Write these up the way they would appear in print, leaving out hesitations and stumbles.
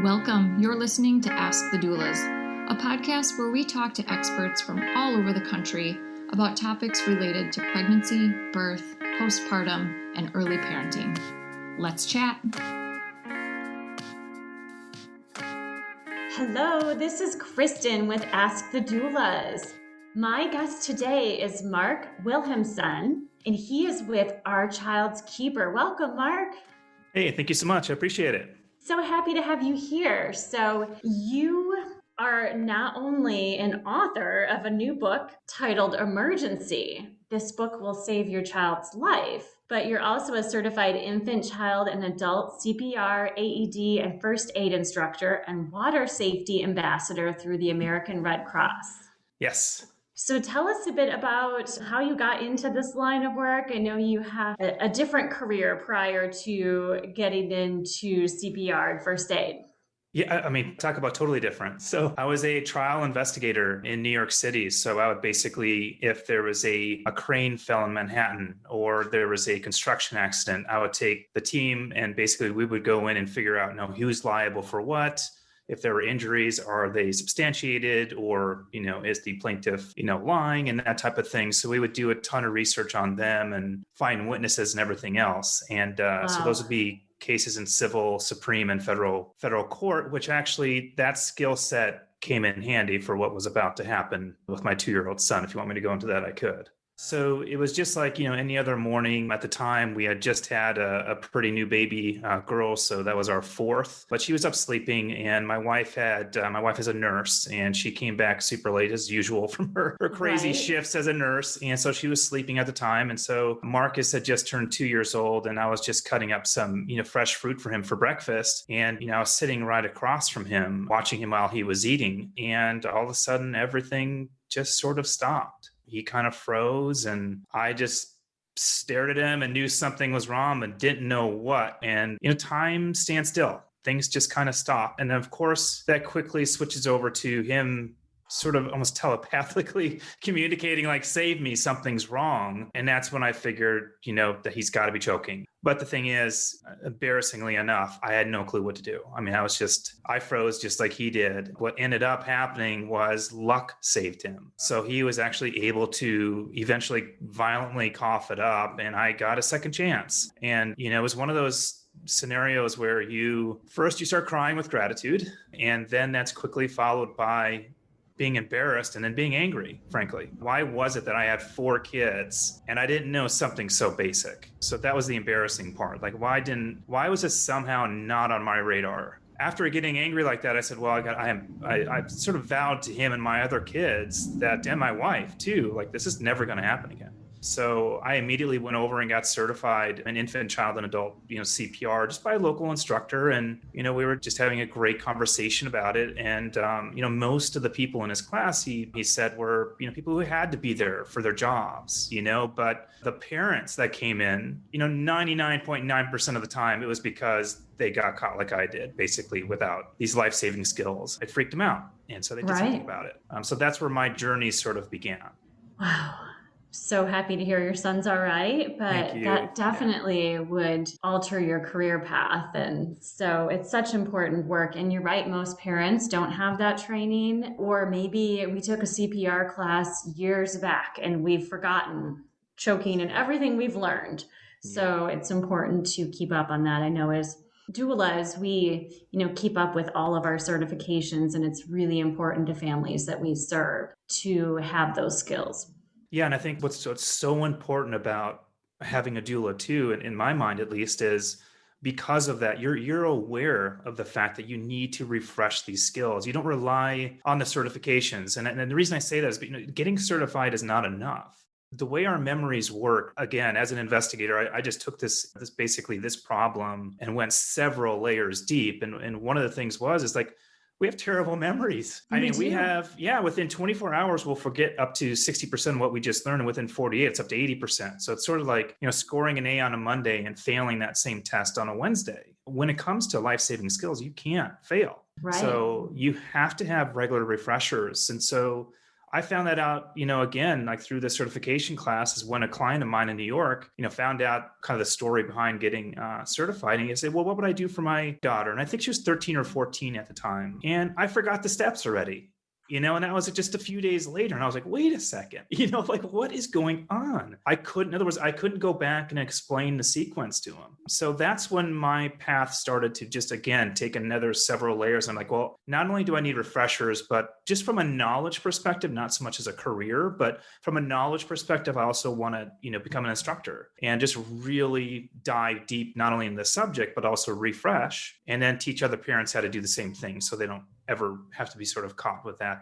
Welcome. You're listening to Ask the Doulas, a podcast where we talk to experts from all over the country about topics related to pregnancy, birth, postpartum, and early parenting. Let's chat. Hello, this is Kristin with Ask the Doulas. My guest today is Mark Wilhelmson, and he is with Our Child's Keeper. Welcome, Mark. Hey, thank you so much. I appreciate it. So happy to have you here. So you are not only an author of a new book titled Emergency. This book will save your child's life, but you're also a certified infant, child, and adult CPR, AED, and first aid instructor and water safety ambassador through the American Red Cross. Yes. So tell us a bit about how you got into this line of work. I know you have a different career prior to getting into CPR and first aid. Yeah, I mean, talk about totally different. So I was a trial investigator in New York City. So I would basically, if there was a crane fell in Manhattan or there was a construction accident, I would take the team and basically we would go in and figure out, who's liable for what. If there were injuries, are they substantiated or, is the plaintiff, lying and that type of thing. So we would do a ton of research on them and find witnesses and everything else. And So those would be cases in civil, supreme, and federal court, which actually that skill set came in handy for what was about to happen with my 2-year-old son. If you want me to go into that, I could. So it was just like, any other morning. At the time, we had just had a pretty new baby girl. So that was our fourth, but she was up sleeping. And my wife is a nurse and she came back super late as usual from her crazy shifts as a nurse. And so she was sleeping at the time. And so Marcus had just turned 2 years old and I was just cutting up some, fresh fruit for him for breakfast. And, I was sitting right across from him, watching him while he was eating. And all of a sudden, everything just sort of stopped. He kind of froze and I just stared at him and knew something was wrong and didn't know what. And, time stands still. Things just kind of stop. And then, of course, that quickly switches over to him sort of almost telepathically communicating like, save me, something's wrong. And that's when I figured, that he's got to be choking. But the thing is, embarrassingly enough, I had no clue what to do. I mean, I froze just like he did. What ended up happening was luck saved him. So he was actually able to eventually violently cough it up and I got a second chance. And, it was one of those scenarios where you start crying with gratitude and then that's quickly followed by being embarrassed and then being angry, frankly. Why was it that I had 4 kids and I didn't know something so basic? So that was the embarrassing part. Like, why was this somehow not on my radar? After getting angry like that, I said, well, I sort of vowed to him and my other kids and my wife too, like this is never going to happen again. So I immediately went over and got certified in infant, child, and adult, CPR just by a local instructor. And, we were just having a great conversation about it. And, most of the people in his class, he said were, people who had to be there for their jobs, but the parents that came in, 99.9% of the time, it was because they got caught like I did, basically without these life-saving skills. It freaked them out. And so they did something about it. So that's where my journey sort of began. Wow. So happy to hear your son's all right, but that definitely would alter your career path. And so it's such important work. And you're right, most parents don't have that training, or maybe we took a CPR class years back and we've forgotten choking and everything we've learned. So it's important to keep up on that. I know as doulas, we, keep up with all of our certifications, and it's really important to families that we serve to have those skills. Yeah, and I think what's so important about having a doula too, in my mind at least, is because of that, you're aware of the fact that you need to refresh these skills. You don't rely on the certifications. And the reason I say that is getting certified is not enough. The way our memories work, again, as an investigator, I just took this problem and went several layers deep. And one of the things is like, we have terrible memories. We have, within 24 hours, we'll forget up to 60% of what we just learned. And within 48, it's up to 80%. So it's sort of like, scoring an A on a Monday and failing that same test on a Wednesday. When it comes to life-saving skills, you can't fail. Right. So you have to have regular refreshers. And so I found that out, again, like through the certification classes when a client of mine in New York, found out kind of the story behind getting certified. And he said, well, what would I do for my daughter? And I think she was 13 or 14 at the time. And I forgot the steps already. And that was just a few days later. And I was like, wait a second, like what is going on? I couldn't go back and explain the sequence to him. So that's when my path started to just, again, take another several layers. I'm like, well, not only do I need refreshers, but just from a knowledge perspective, not so much as a career, but from a knowledge perspective, I also want to, become an instructor and just really dive deep, not only in the subject, but also refresh and then teach other parents how to do the same thing so they don't ever have to be sort of caught with that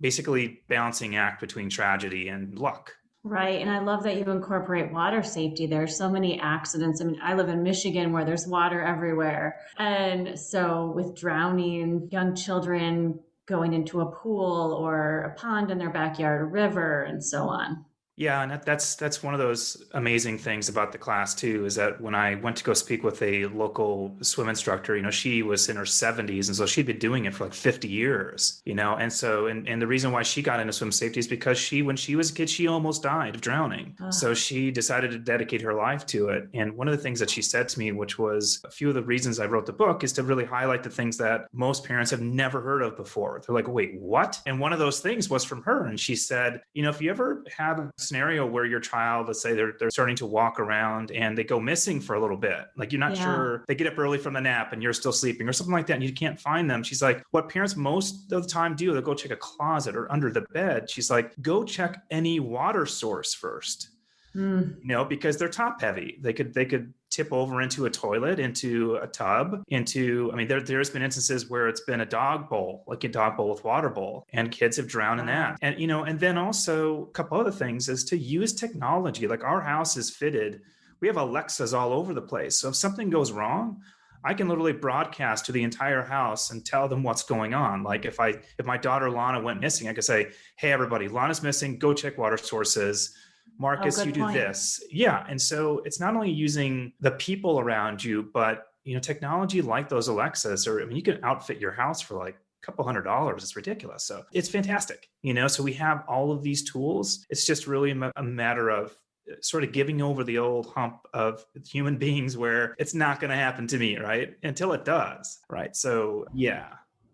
basically balancing act between tragedy and luck. Right. And I love that you incorporate water safety. There are so many accidents. I mean, I live in Michigan where there's water everywhere. And so with drowning, young children going into a pool or a pond in their backyard, a river, and so on. Yeah, and that's one of those amazing things about the class too, is that when I went to go speak with a local swim instructor, she was in her 70s, and so she'd been doing it for like 50 years, and so and the reason why she got into swim safety is because when she was a kid, she almost died of drowning. So she decided to dedicate her life to it. And one of the things that she said to me, which was a few of the reasons I wrote the book, is to really highlight the things that most parents have never heard of before. They're like, wait, what? And one of those things was from her. And she said, if you ever have a scenario where your child, let's say they're starting to walk around and they go missing for a little bit, like you're not sure, they get up early from the nap and you're still sleeping or something like that, and you can't find them. She's like, what parents most of the time do, they'll go check a closet or under the bed. She's like, go check any water source first. Because they're top heavy. They could tip over into a toilet, into a tub, there's been instances where it's been a dog bowl, like a dog bowl with water bowl, and kids have drowned in that. And, and then also a couple other things is to use technology. Like our house is fitted. We have Alexas all over the place. So if something goes wrong, I can literally broadcast to the entire house and tell them what's going on. Like if my daughter Lana went missing, I could say, hey, everybody, Lana's missing. Go check water sources. Marcus, you do this. Yeah. And so it's not only using the people around you, but, technology like those Alexas, you can outfit your house for like a couple $100. It's ridiculous. So it's fantastic, so we have all of these tools. It's just really a matter of sort of giving over the old hump of human beings where it's not going to happen to me, right? Until it does. Right. So, yeah.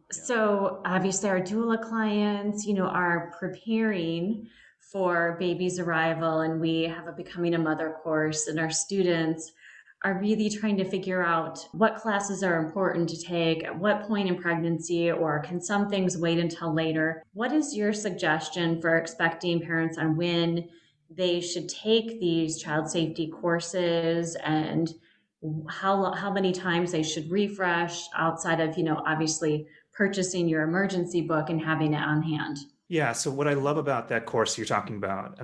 So obviously our doula clients, are preparing for baby's arrival, and we have a Becoming a Mother course, and our students are really trying to figure out what classes are important to take, at what point in pregnancy, or can some things wait until later. What is your suggestion for expecting parents on when they should take these child safety courses, and how many times they should refresh outside of, obviously purchasing your emergency book and having it on hand? Yeah. So what I love about that course you're talking about, I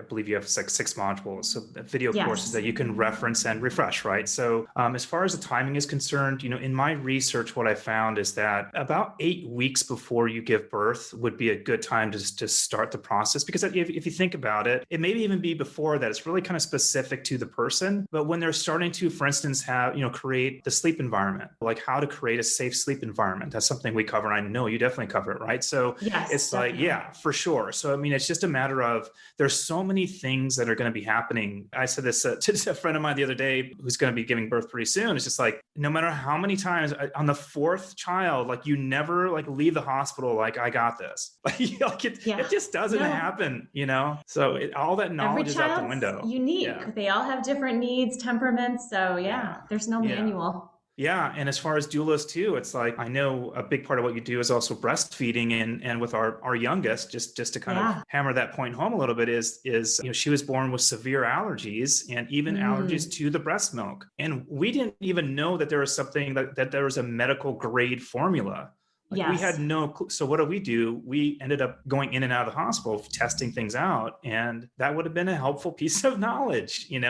believe you have like 6 modules, so video courses that you can reference and refresh, right? So as far as the timing is concerned, in my research, what I found is that about 8 weeks before you give birth would be a good time to start the process. Because if you think about it, it may even be before that. It's really kind of specific to the person. But when they're starting to, for instance, create the sleep environment, like how to create a safe sleep environment, that's something we cover. And I know you definitely cover it, right? So it's definitely. Like, yeah, for sure. So, it's just a matter of there's so many things that are going to be happening. I said this to a friend of mine the other day who's going to be giving birth pretty soon. It's just like, no matter how many times on the 4th child, like you never leave the hospital like, I got this. It just doesn't happen, So all that knowledge is out the window. Unique. Yeah. They all have different needs, temperaments. So there's no manual. Yeah. And as far as doulas too, it's like, I know a big part of what you do is also breastfeeding, and with our youngest, just to kind of hammer that point home a little bit is, she was born with severe allergies and even allergies to the breast milk. And we didn't even know that there was something that there was a medical grade formula. We had no clue. So what do? We ended up going in and out of the hospital, testing things out. And that would have been a helpful piece of knowledge, And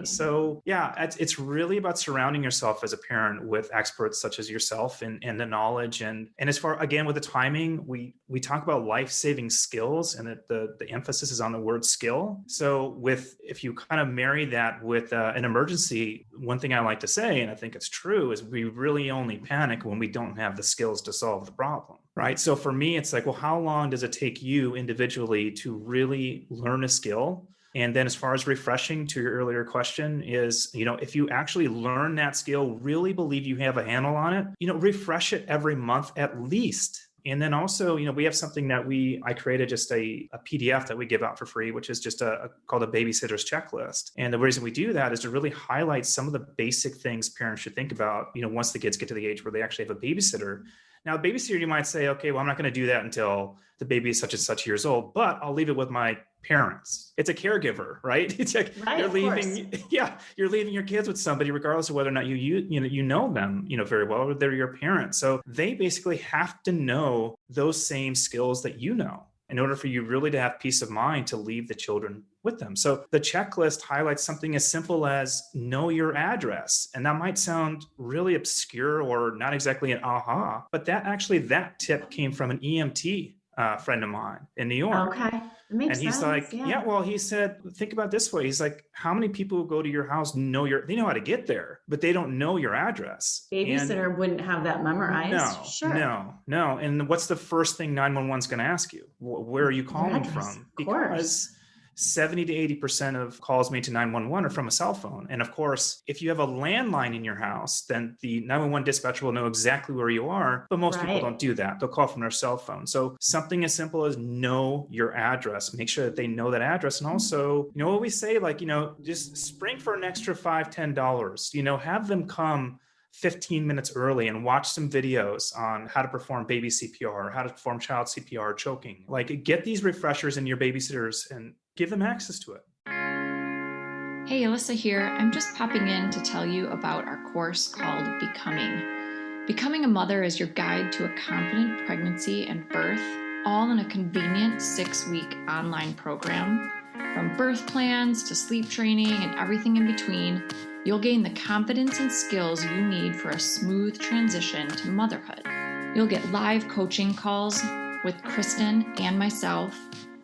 it's really about surrounding yourself as a parent with experts such as yourself and the knowledge. And as far, again, with the timing, we talk about life-saving skills, and that the emphasis is on the word skill. So if you kind of marry that with an emergency, one thing I like to say, and I think it's true, is we really only panic when we don't have the skills to solve the problem, right? So for me, it's like, well, how long does it take you individually to really learn a skill? And then as far as refreshing, to your earlier question, is, if you actually learn that skill, really believe you have a handle on it, refresh it every month at least. And then also, we have something that I created just a PDF that we give out for free, which is just called a babysitter's checklist. And the reason we do that is to really highlight some of the basic things parents should think about, once the kids get to the age where they actually have a babysitter. Now, a babysitter, you might say, okay, well, I'm not going to do that until the baby is such and such years old, but I'll leave it with my parents. It's a caregiver, right? It's like you're leaving your kids with somebody, regardless of whether or not you know them, very well, or they're your parents. So they basically have to know those same skills that you know in order for you really to have peace of mind to leave the children with them. So the checklist highlights something as simple as know your address. And that might sound really obscure or not exactly an aha, but that tip came from an EMT friend of mine in New York. Okay. It makes and he's sense. like, well, he said, think about it this way. He's like, how many people who go to your house they know how to get there, but they don't know your address. Babysitter wouldn't have that memorized. No. And what's the first thing 911's going to ask you? Where are you calling from? Because 70 to 80% of calls made to 911 are from a cell phone. And of course, if you have a landline in your house, then the 911 dispatcher will know exactly where you are. But most people don't do that. They'll call from their cell phone. So something as simple as know your address. Make sure that they know that address. And also, what we say, just spring for an extra $5, $10, have them come 15 minutes early and watch some videos on how to perform baby CPR, how to perform child CPR, choking. Get these refreshers in your babysitters and give them access to it. Hey, Alyssa here. I'm just popping in to tell you about our course called Becoming. Becoming a Mother is your guide to a confident pregnancy and birth, all in a convenient 6-week online program. From birth plans to sleep training and everything in between, you'll gain the confidence and skills you need for a smooth transition to motherhood. You'll get live coaching calls with Kristin and myself,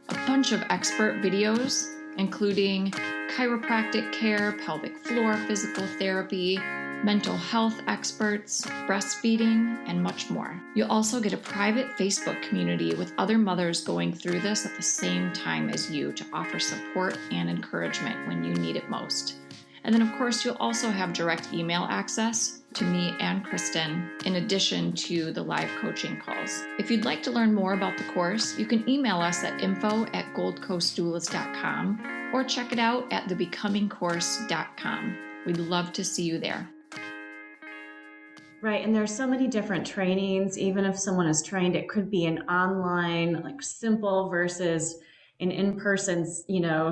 a bunch of expert videos, including chiropractic care, pelvic floor physical therapy, mental health experts, breastfeeding, and much more. You'll also get a private Facebook community with other mothers going through this at the same time as you to offer support and encouragement when you need it most. And then, of course, you'll also have direct email access to me and Kristin, in addition to the live coaching calls. If you'd like to learn more about the course, you can email us at info@goldcoastdoulas.com or check it out at thebecomingcourse.com. We'd love to see you there. Right. And there's so many different trainings. Even if someone is trained, it could be an online, simple versus an in-person,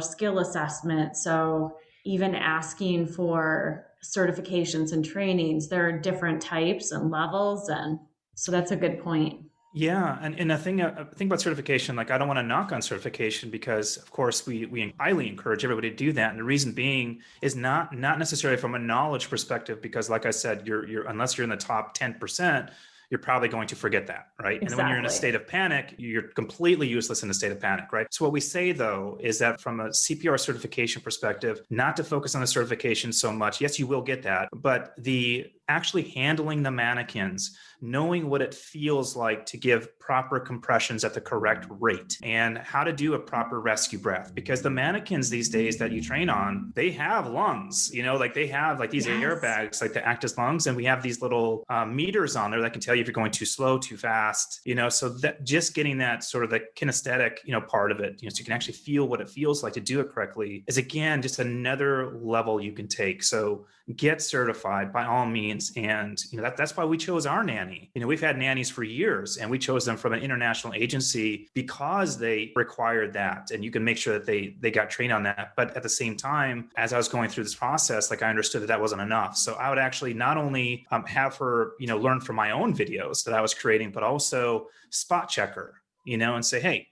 skill assessment. So even asking for certifications and trainings, there are different types and levels. And so that's a good point. Yeah. And the thing about certification, I don't want to knock on certification because, of course, we highly encourage everybody to do that. And the reason being is not necessarily from a knowledge perspective, because like I said, you're unless you're in the top 10%, you're probably going to forget that, right? Exactly. And when you're in a state of panic, you're completely useless in a state of panic, right? So what we say, though, is that from a CPR certification perspective, not to focus on the certification so much. Yes, you will get that, but the actually handling the mannequins, knowing what it feels like to give proper compressions at the correct rate and how to do a proper rescue breath. Because the mannequins these days that you train on, they have lungs, they have these airbags, that act as lungs. And we have these little meters on there that can tell you if you're going too slow, too fast, so that just getting that sort of the kinesthetic, part of it, so you can actually feel what it feels like to do it correctly is, again, just another level you can take. So get certified by all means. And that's why we chose our nanny. We've had nannies for years, and we chose them from an international agency because they required that. And you can make sure that they got trained on that. But at the same time, as I was going through this process, I understood that wasn't enough. So I would actually not only have her, learn from my own videos that I was creating, but also spot check her, and say, hey,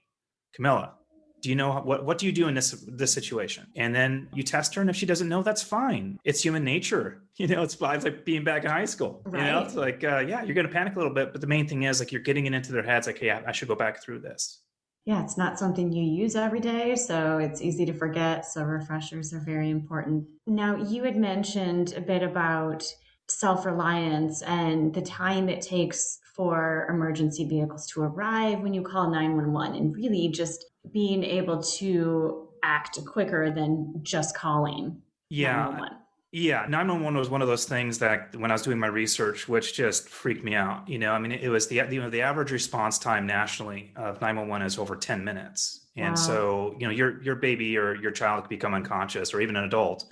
Camilla, do you know what do you do in this situation? And then you test her, and if she doesn't know, that's fine. It's human nature. It's like being back in high school. Right. It's you're going to panic a little bit, but the main thing is you're getting it into their heads. Hey, I should go back through this. Yeah, it's not something you use every day, so it's easy to forget. So refreshers are very important. Now, you had mentioned a bit about self-reliance and the time it takes for emergency vehicles to arrive when you call 911, and really just being able to act quicker than just calling Yeah. 911. Yeah, 911 was one of those things that when I was doing my research, which just freaked me out. I mean, it was the average response time nationally of 911 is over 10 minutes. And Wow. so, your baby or your child could become unconscious, or even an adult,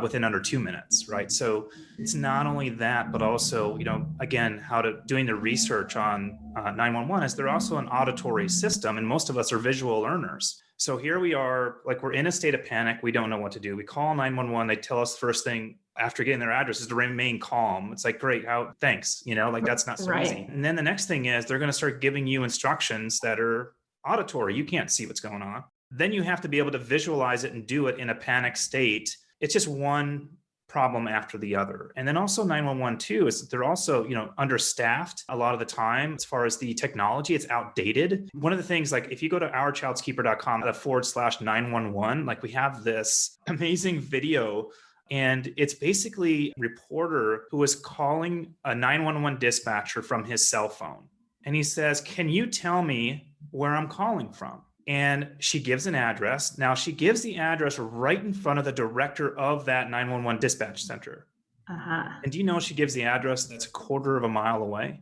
within under 2 minutes, right? So it's not only that, but also, again, doing the research on 911 is they're also an auditory system, and most of us are visual learners. So here we are, like we're in a state of panic. We don't know what to do. We call 911. They tell us the first thing after getting their address is to remain calm. It's like, great, thanks. Like that's not so easy. Right. And then the next thing is they're going to start giving you instructions that are auditory. You can't see what's going on. Then you have to be able to visualize it and do it in a panic state. It's just one problem after the other. And then also 911 too is that they're also, understaffed a lot of the time as far as the technology. It's outdated. One of the things, like if you go to ourchildskeeper.com /911, like we have this amazing video, and it's basically a reporter who is calling a 911 dispatcher from his cell phone. And he says, "Can you tell me where I'm calling from?" And she gives an address. Now she gives the address right in front of the director of that 911 dispatch center. Uh-huh. And do you know she gives the address that's a quarter of a mile away?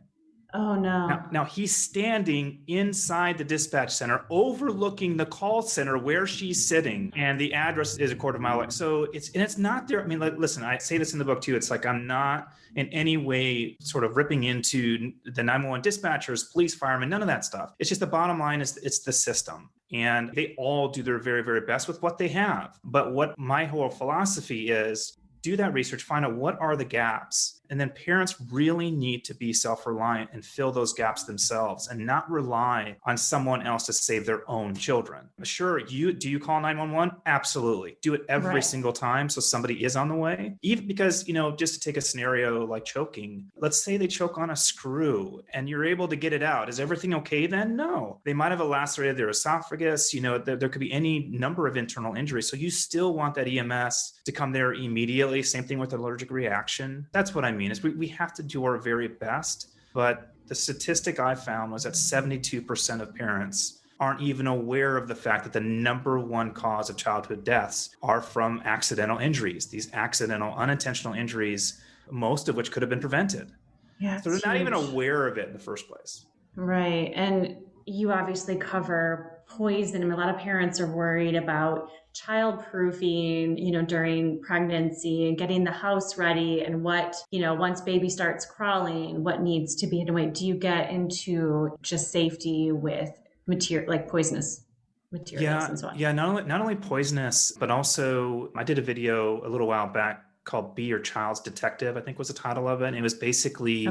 Oh, no. Now he's standing inside the dispatch center, overlooking the call center where she's sitting, and the address is a quarter of a mile away. So it's not there. I mean, listen, I say this in the book too. It's like I'm not in any way sort of ripping into the 911 dispatchers, police, firemen, none of that stuff. It's just the bottom line is it's the system. And they all do their very, very best with what they have. But what my whole philosophy is, do that research, find out what are the gaps. And then parents really need to be self-reliant and fill those gaps themselves and not rely on someone else to save their own children. Sure, do you call 911? Absolutely. Do it every single time so somebody is on the way. Even because, just to take a scenario like choking, let's say they choke on a screw and you're able to get it out. Is everything okay then? No. They might have lacerated their esophagus. There could be any number of internal injuries. So you still want that EMS to come there immediately. Same thing with allergic reaction. That's what I mean is we have to do our very best. But the statistic I found was that 72% of parents aren't even aware of the fact that the number one cause of childhood deaths are from accidental injuries, these accidental, unintentional injuries, most of which could have been prevented. Yeah, so they're not even aware of it in the first place. Right. And you obviously cover poison. I mean, a lot of parents are worried about child-proofing, during pregnancy and getting the house ready and what, once baby starts crawling, what needs to be in a way. Do you get into just safety with material like poisonous materials and so on? Yeah, not only poisonous, but also I did a video a little while back called Be Your Child's Detective, I think was the title of it. And it was basically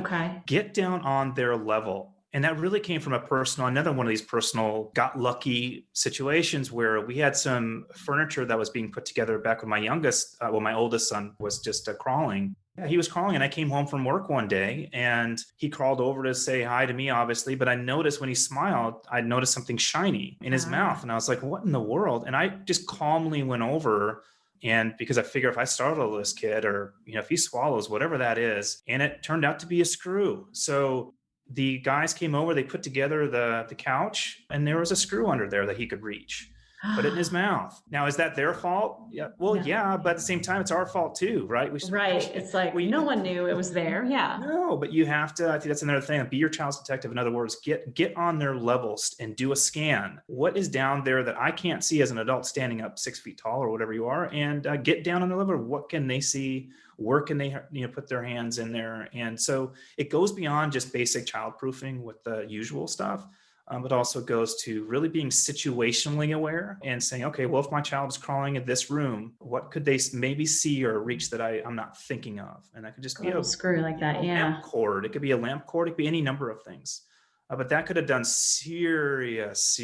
get down on their level. And that really came from another one of these personal got lucky situations where we had some furniture that was being put together back when my oldest son was just crawling. Yeah, he was crawling and I came home from work one day and he crawled over to say hi to me, obviously. But I noticed when he smiled, I noticed something shiny in his mouth. And I was like, what in the world? And I just calmly went over. And because I figure if I startle this kid or, if he swallows, whatever that is, and it turned out to be a screw. So the guys came over, they put together the couch, and there was a screw under there that he could reach. Put it in his mouth. Now, is that their fault? Yeah. Well, yeah, but at the same time, it's our fault too, right? It's like no one knew it was there. Yeah. No, but you have to. I think that's another thing. Be your child's detective. In other words, get on their levels and do a scan. What is down there that I can't see as an adult standing up 6 feet tall or whatever you are, and get down on their level. What can they see? Where can they put their hands in there? And so it goes beyond just basic childproofing with the usual stuff. But also goes to really being situationally aware and saying, okay, well, if my child is crawling in this room, what could they maybe see or reach that I'm not thinking of? And that could just be a screw like that. Yeah. Lamp cord. It could be a lamp cord. It could be any number of things. But that could have done serious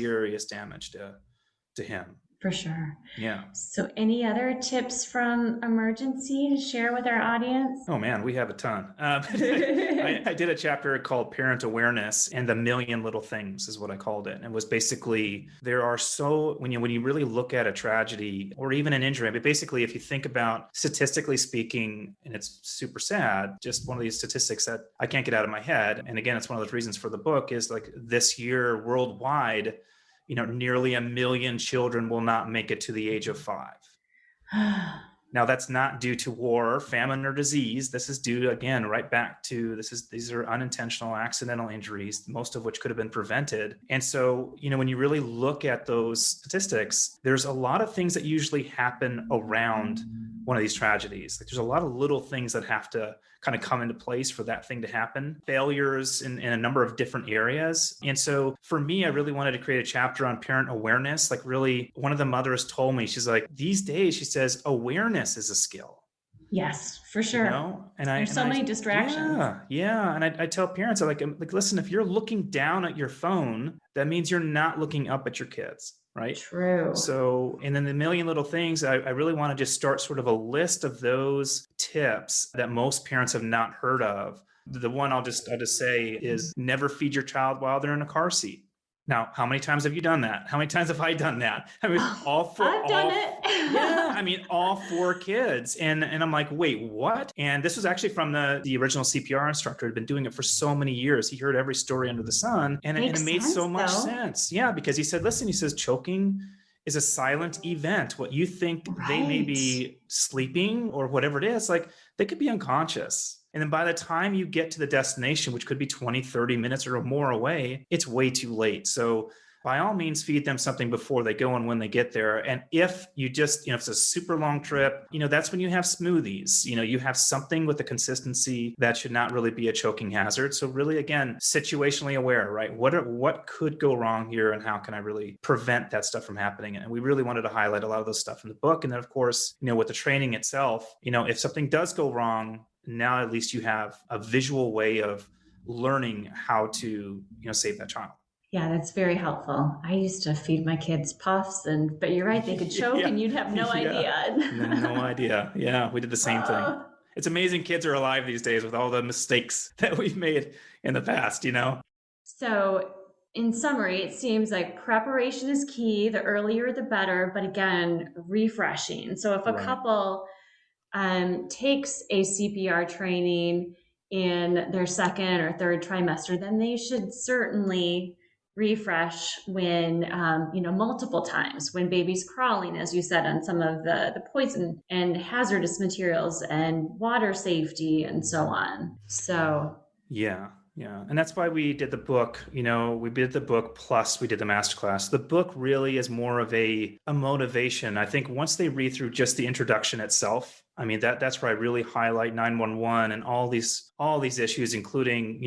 damage to him. For sure. Yeah. So any other tips from emergency to share with our audience? Oh man, we have a ton. I did a chapter called Parent Awareness, and the million little things is what I called it. And it was basically, there are so, when you really look at a tragedy or even an injury, but basically if you think about statistically speaking, and it's super sad, just one of these statistics that I can't get out of my head. And again, it's one of those reasons for the book is like this year worldwide, nearly 1 million children will not make it to the age of 5. Now, that's not due to war, famine, or disease. This is due, again, right back to these are unintentional, accidental injuries, most of which could have been prevented. And so, when you really look at those statistics, there's a lot of things that usually happen around one of these tragedies. Like there's a lot of little things that have to kind of come into place for that thing to happen. Failures in a number of different areas. And so for me, I really wanted to create a chapter on parent awareness. Like really, one of the mothers told me, she's like, these days, she says, awareness is a skill. Yes, for sure. And there's so many distractions. Yeah. And I tell parents, I'm like, listen, if you're looking down at your phone, that means you're not looking up at your kids. Right? True. So, and then the million little things, I really want to just start sort of a list of those tips that most parents have not heard of. The one I'll just say is never feed your child while they're in a car seat. Now, how many times have you done that? How many times have I done that? I mean, I've done it. Yeah, I mean, all 4 kids. And I'm like, wait, what? And this was actually from the original CPR instructor who had been doing it for so many years. He heard every story under the sun. And it made so much sense. Yeah, because he said, listen, he says, choking is a silent event. What you think they may be sleeping or whatever it is, like they could be unconscious. And then by the time you get to the destination, which could be 20, 30 minutes or more away, it's way too late. So by all means, feed them something before they go and when they get there. And if you just, if it's a super long trip, that's when you have smoothies. You have something with the consistency that should not really be a choking hazard. So really, again, situationally aware, right? What could go wrong here and how can I really prevent that stuff from happening? And we really wanted to highlight a lot of those stuff in the book. And then, of course, with the training itself, if something does go wrong, now at least you have a visual way of learning how to, save that child. Yeah, that's very helpful. I used to feed my kids puffs, but you're right, they could choke and you'd have no idea. No idea. Yeah, we did the same thing. It's amazing kids are alive these days with all the mistakes that we've made in the past, So in summary, it seems like preparation is key. The earlier, the better, but again, refreshing. So if a couple takes a CPR training in their second or third trimester, then they should certainly refresh when, multiple times when baby's crawling, as you said, on some of the poison and hazardous materials and water safety and so on. So, yeah. And that's why we did the book. We did the book plus we did the masterclass. The book really is more of a motivation. I think once they read through just the introduction itself, I mean, that's where I really highlight 911 and all these issues, including,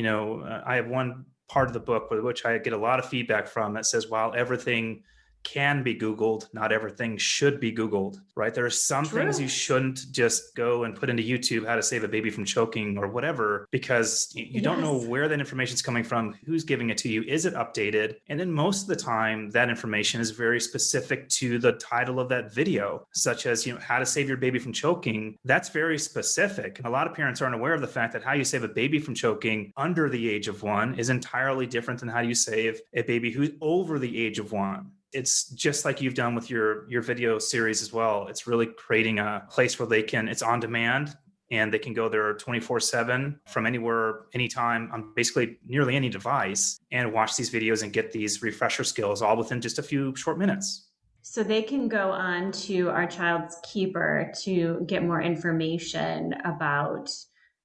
I have one part of the book with which I get a lot of feedback from that says, while everything can be Googled, not everything should be Googled, right? There are some things you shouldn't just go and put into YouTube, how to save a baby from choking or whatever, because you don't know where that information is coming from, who's giving it to you, is it updated? And then most of the time that information is very specific to the title of that video, such as, how to save your baby from choking. That's very specific. A lot of parents aren't aware of the fact that how you save a baby from choking under the age of 1 is entirely different than how you save a baby who's over the age of 1. It's just like you've done with your video series as well. It's really creating a place where it's on demand and they can go there 24/7 from anywhere, anytime, on basically nearly any device and watch these videos and get these refresher skills all within just a few short minutes. So they can go on to Our Child's Keeper to get more information about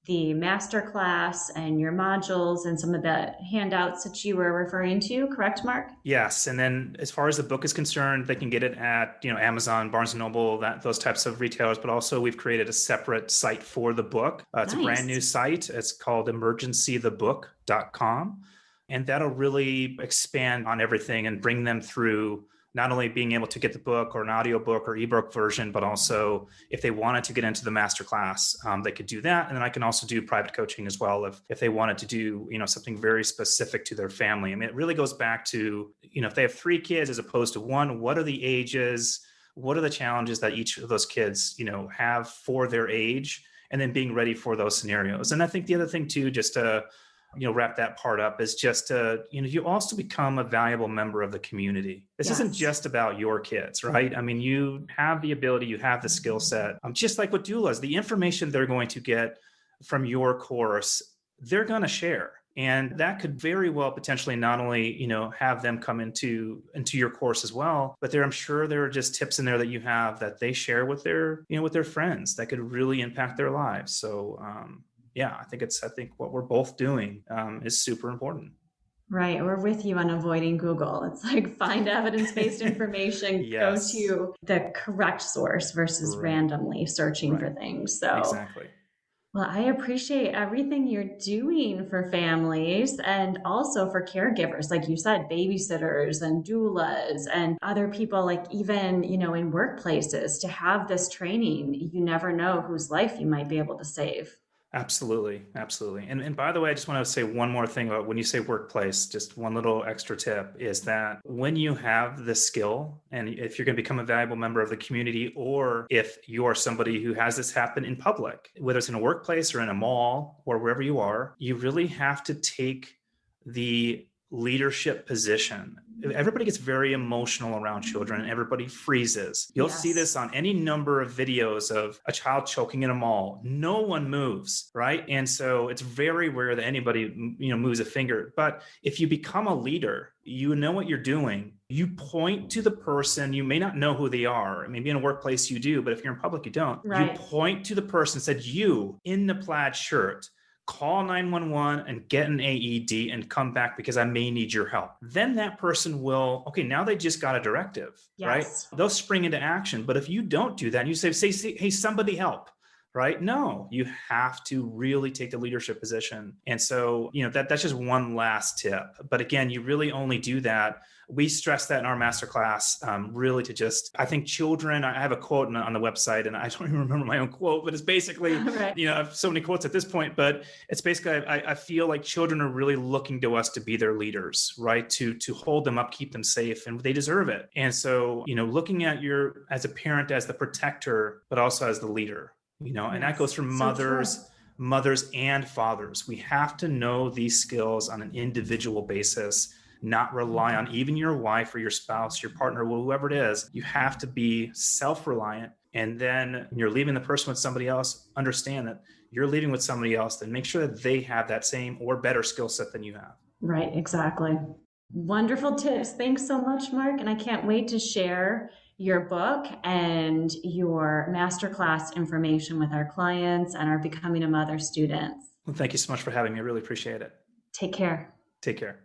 the masterclass and your modules and some of the handouts that you were referring to, correct, Mark? Yes. And then as far as the book is concerned, they can get it at, Amazon, Barnes & Noble, those types of retailers. But also we've created a separate site for the book. It's a brand new site. It's called emergencythebook.com. And that'll really expand on everything and bring them through not only being able to get the book or an audiobook or ebook version, but also if they wanted to get into the masterclass, they could do that. And then I can also do private coaching as well if they wanted to do, something very specific to their family. I mean, it really goes back to, if they have 3 kids as opposed to 1, what are the ages? What are the challenges that each of those kids, have for their age, and then being ready for those scenarios. And I think the other thing too, just to, wrap that part up, is just to, you also become a valuable member of the community. This isn't just about your kids, right? I mean, you have the ability, you have the skill set, just like with doulas, the information they're going to get from your course, they're going to share. And that could very well potentially not only, have them come into your course as well, but I'm sure there are just tips in there that you have that they share with their, with their friends that could really impact their lives. So, I think what we're both doing is super important. Right. We're with you on avoiding Google. It's like find evidence-based information, go to the correct source versus randomly searching for things. So exactly. Well, I appreciate everything you're doing for families and also for caregivers, like you said, babysitters and doulas and other people, like even, in workplaces, to have this training. You never know whose life you might be able to save. Absolutely. Absolutely. And by the way, I just want to say one more thing about when you say workplace, just one little extra tip is that when you have the skill, and if you're going to become a valuable member of the community, or if you are somebody who has this happen in public, whether it's in a workplace or in a mall or wherever you are, you really have to take the leadership position. Everybody gets very emotional around children and everybody freezes. You'll see this on any number of videos of a child choking in a mall. No one moves, right? And so it's very rare that anybody, moves a finger. But if you become a leader, you know what you're doing. You point to the person. You may not know who they are. Maybe in a workplace you do, but if you're in public, you don't. Right. You point to the person and said, you in the plaid shirt, call 911 and get an AED and come back because I may need your help. Then that person will, okay, now they just got a directive, right? They'll spring into action. But if you don't do that, and you say, hey, somebody help, right? No, you have to really take the leadership position. And so, that's just one last tip. But again, you really only do that. We stress that in our masterclass, really to just, I think children, I have a quote on the website and I don't even remember my own quote, but it's basically, I have so many quotes at this point, but it's basically, I feel like children are really looking to us to be their leaders, right? To hold them up, keep them safe, and they deserve it. And so, looking at as a parent, as the protector, but also as the leader, and that goes for mothers and fathers. We have to know these skills on an individual basis, not rely on even your wife or your spouse, your partner, whoever it is. You have to be self-reliant. And then when you're leaving the person with somebody else, understand that you're leaving with somebody else, then make sure that they have that same or better skill set than you have. Right, exactly. Wonderful tips. Thanks so much, Mark. And I can't wait to share your book and your masterclass information with our clients and our Becoming a Mother students. Well, thank you so much for having me. I really appreciate it. Take care. Take care.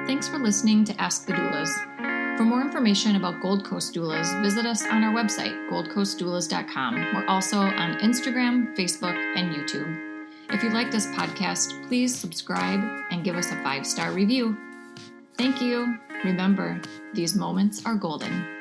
Thanks for listening to Ask the Doulas. For more information about Gold Coast Doulas, visit us on our website, goldcoastdoulas.com. We're also on Instagram, Facebook, and YouTube. If you like this podcast, please subscribe and give us a 5-star review. Thank you. Remember, these moments are golden.